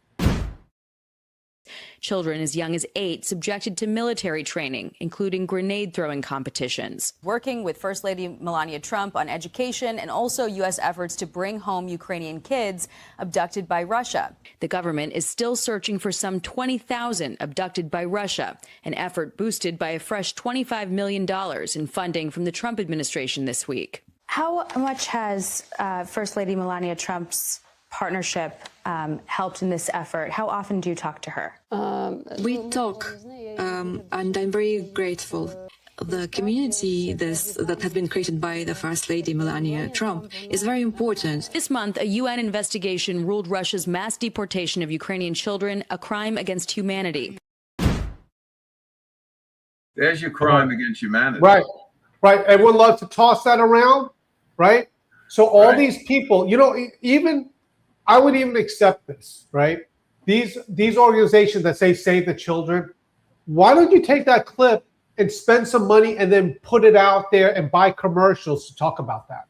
Children as young as 8 subjected to military training, including grenade throwing competitions. Working with First Lady Melania Trump on education and also U.S. efforts to bring home Ukrainian kids abducted by Russia. The government is still searching for some 20,000 abducted by Russia, an effort boosted by a fresh $25 million in funding from the Trump administration this week. How much has First Lady Melania Trump's partnership helped in this effort? How often do you talk to her? We talk, and I'm very grateful. The community that has been created by the First Lady Melania Trump is very important. This month, a UN investigation ruled Russia's mass deportation of Ukrainian children a crime against humanity. There's your crime against humanity. Right. Everyone loves to toss that around, right? So all these people, I would even accept this, right? These organizations that say save the children, why don't you take that clip and spend some money and then put it out there and buy commercials to talk about that?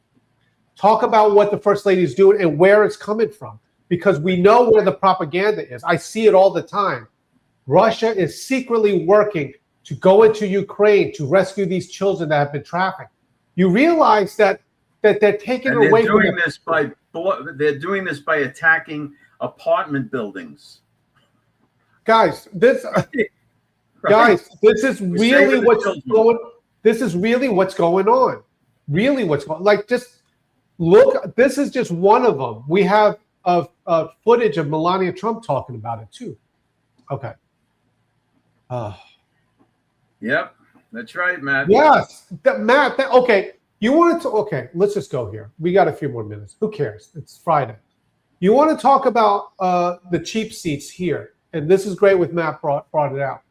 Talk about what the First Lady is doing and where it's coming from, because we know where the propaganda is. I see it all the time. Russia is secretly working to go into Ukraine to rescue these children that have been trafficked. You realize that they're taking away from them. They're doing this by attacking apartment buildings. Guys, this is really what's going. This is really what's going on. Really, what's going? Like, just look. This is just one of them. We have a footage of Melania Trump talking about it too. Okay. Yep, that's right, Matt. Yes, Matt. Okay. You wanted to, okay, let's just go here. We got a few more minutes. Who cares? It's Friday. You want to talk about the cheap seats here. And this is great with Matt brought it out.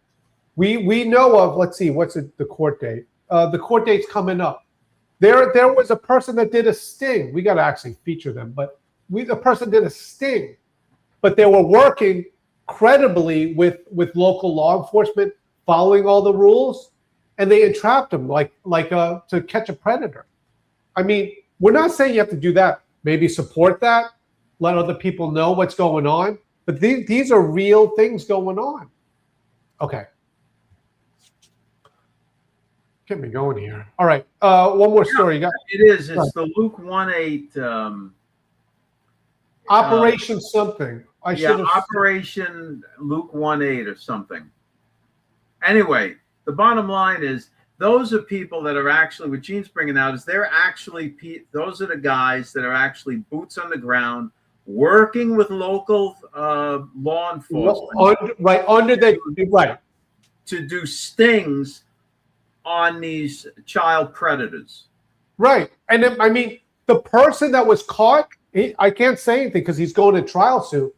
We know of, let's see, what's the court date? The court date's coming up. There was a person that did a sting. We got to actually feature them, but the person did a sting. But they were working credibly with local law enforcement, following all the rules. And they entrapped him like to catch a predator. I mean, we're not saying you have to do that. Maybe support that, let other people know what's going on. But these are real things going on. Okay. Get me going here. All right. One more story. It is. It's the Luke 1:8 Operation something. I should have. Operation Luke 1:8 or something. Anyway, the bottom line is those are people that are actually, what Gene's bringing out is those are the guys that are actually boots on the ground, working with local law enforcement. Right. To do stings on these child predators. Right. And then, I mean, the person that was caught, I can't say anything because he's going to trial soon,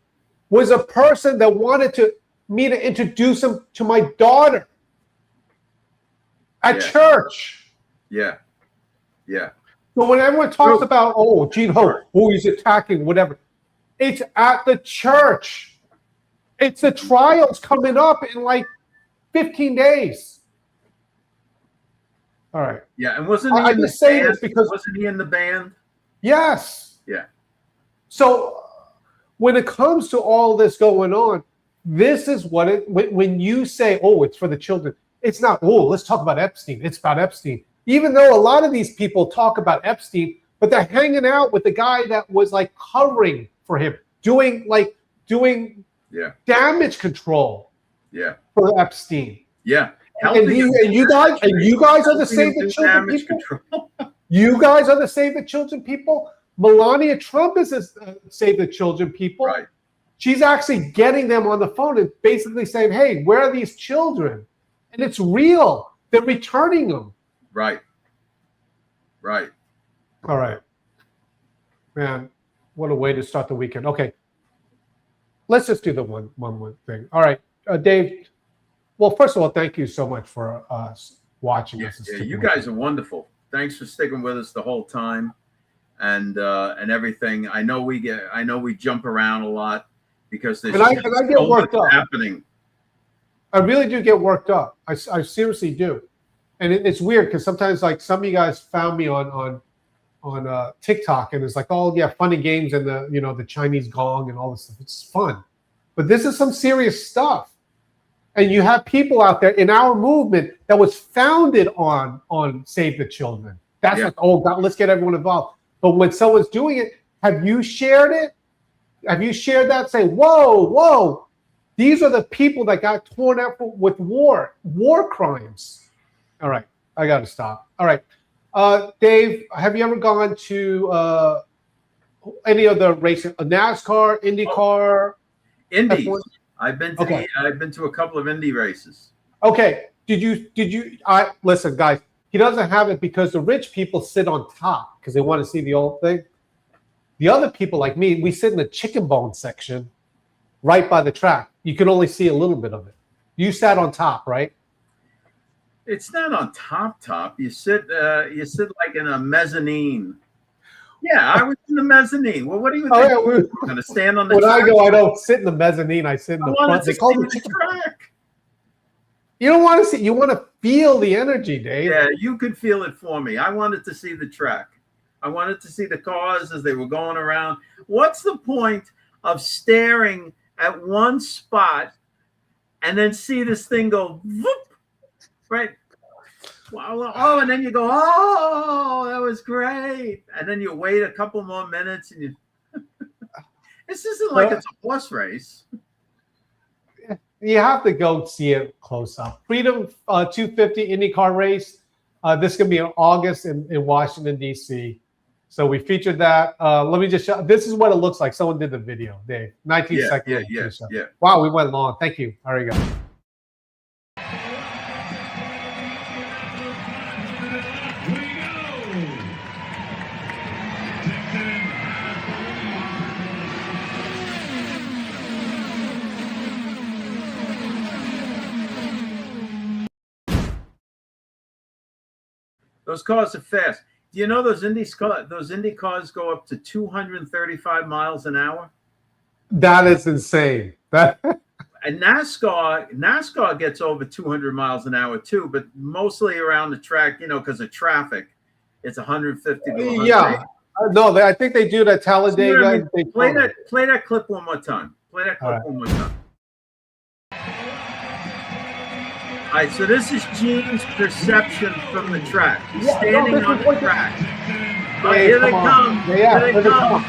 was a person that wanted me to introduce him to my daughter at church. Yeah. Yeah. So when everyone talks about, Gene, he's attacking, whatever, it's at the church. It's the trials coming up in like 15 days. All right. Yeah, and wasn't he I just say this because wasn't he in the band? Yes. Yeah. So when it comes to all this going on, this is what when you say, it's for the children, it's not, let's talk about Epstein. It's about Epstein. Even though a lot of these people talk about Epstein, but they're hanging out with the guy that was like covering for him, doing damage control. Yeah. For Epstein. Yeah. And you guys are the Save the Children people. You guys are the Save the Children people. Melania Trump is a Save the Children people. Right. She's actually getting them on the phone and basically saying, "Hey, where are these children?" And it's real. They're returning them. Right. Right. All right. Man, what a way to start the weekend. Okay. Let's just do the one thing. All right. Dave, well, first of all, thank you so much for watching us. Yeah, you guys are wonderful. Thanks for sticking with us the whole time, and everything. I know we jump around a lot because there's I get worked up. happening. I really do get worked up. I seriously do, and it's weird because sometimes, like, some of you guys found me on TikTok, and it's like, fun and games and the Chinese gong and all this stuff. It's fun, but this is some serious stuff. And you have people out there in our movement that was founded on Save the Children. That's like, God, let's get everyone involved. But when someone's doing it, have you shared it? Have you shared that? Say, whoa, these are the people that got torn out with war crimes. All right, I got to stop. All right, Dave, have you ever gone to any of the races? NASCAR, IndyCar? Indy. I've been to a couple of Indy races. Okay. Did you listen, guys, he doesn't have it because the rich people sit on top because they want to see the old thing. The other people like me, we sit in the chicken bone section right by the track. You can only see a little bit of it. You sat on top, right? It's not on top. You sit like in a mezzanine. Yeah, I was in the mezzanine. Well, what do you think? We're going to stand on the track? When I go, I don't sit in the mezzanine. I sit in the front. They call it the track. You don't want to see. You want to feel the energy, Dave. Yeah, you could feel it for me. I wanted to see the track. I wanted to see the cars as they were going around. What's the point of staring at one spot and then see this thing go whoop, right? Wow, and then you go, that was great. And then you wait a couple more minutes and this isn't like it's a horse race. You have to go see it close up. Freedom 250 IndyCar race. This is going to be in August in Washington, D.C. So we featured that. Let me just show. This is what it looks like. Someone did the video, Dave. 19 seconds. Yeah. Wow, we went long. Thank you. There you go. Those cars are fast. Do you know those Indy cars go up to 235 miles an hour? That is insane. And NASCAR gets over 200 miles an hour too, but mostly around the track, because of traffic, it's 150 to 100. Yeah. No, I think they do that Talladega. Play that clip one more time. Play that clip one more time. All right, so this is Gene's perception from the track. He's standing on the track. All right, here they come. Here they come.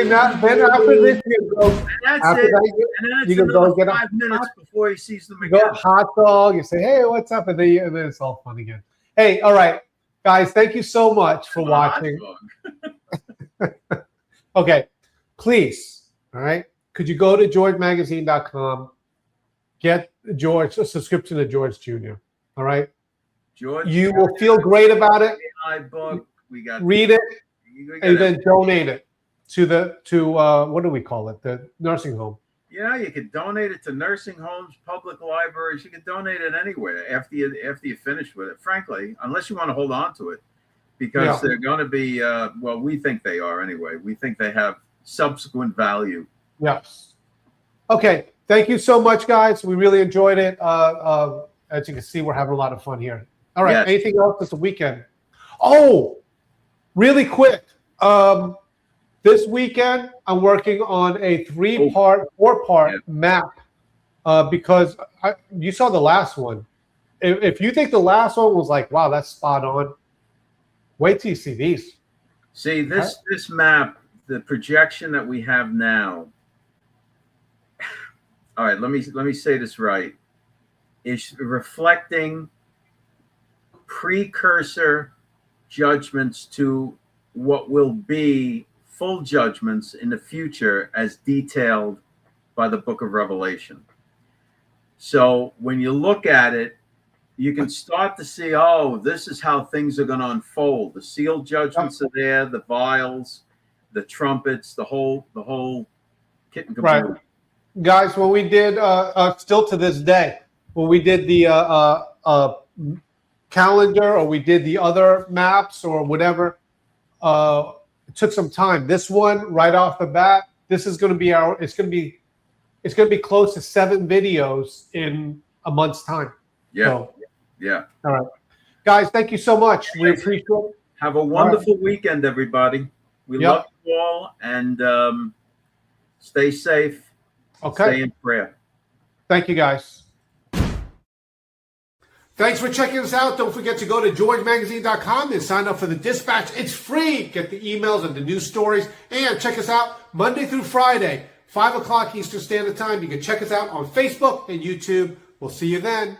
Then after this, you go. That's After it. that, And then it's you can another go get 5 minutes before he sees them you again. go hot dog. You say, "Hey, what's up?" And then it's all fun again. Hey, all right, guys. Thank you so much for watching. Okay, please, all right. Could you go to georgemagazine.com, get George a subscription to George Jr. All right. George, you will feel great about it. Book. We got read it, and then donate it to what do we call it? The nursing home. Yeah, you could donate it to nursing homes, public libraries. You could donate it anywhere after you finish with it. Frankly, unless you want to hold on to it, because they're going to be. Well, we think they are anyway. We think they have subsequent value. Yes. Okay. Thank you so much, guys. We really enjoyed it. As you can see, we're having a lot of fun here. All right. Yes. Anything else this weekend? Oh, really quick. This weekend, I'm working on a 4-part map because you saw the last one. If you think the last one was like, wow, that's spot on, wait till you see these. See, this map, the projection that we have now. All right, let me say this right. Is reflecting precursor judgments to what will be full judgments in the future as detailed by the book of Revelation. So when you look at it, you can start to see, oh, this is how things are going to unfold. The sealed judgments are there, the vials, the trumpets, the whole kit and caboodle. Right. Guys, when we did, still to this day, when we did the calendar or we did the other maps or whatever, it took some time. This one, right off the bat, this is going to be it's going to be close to 7 videos in a month's time. Yeah. So, yeah. All right. Guys, thank you so much. We appreciate it. Have a wonderful weekend, everybody. We love you all, and stay safe. Okay. Stay in prayer. Thank you, guys. Thanks for checking us out. Don't forget to go to georgemagazine.com and sign up for the Dispatch. It's free. Get the emails and the news stories. And check us out Monday through Friday, 5 o'clock Eastern Standard Time. You can check us out on Facebook and YouTube. We'll see you then.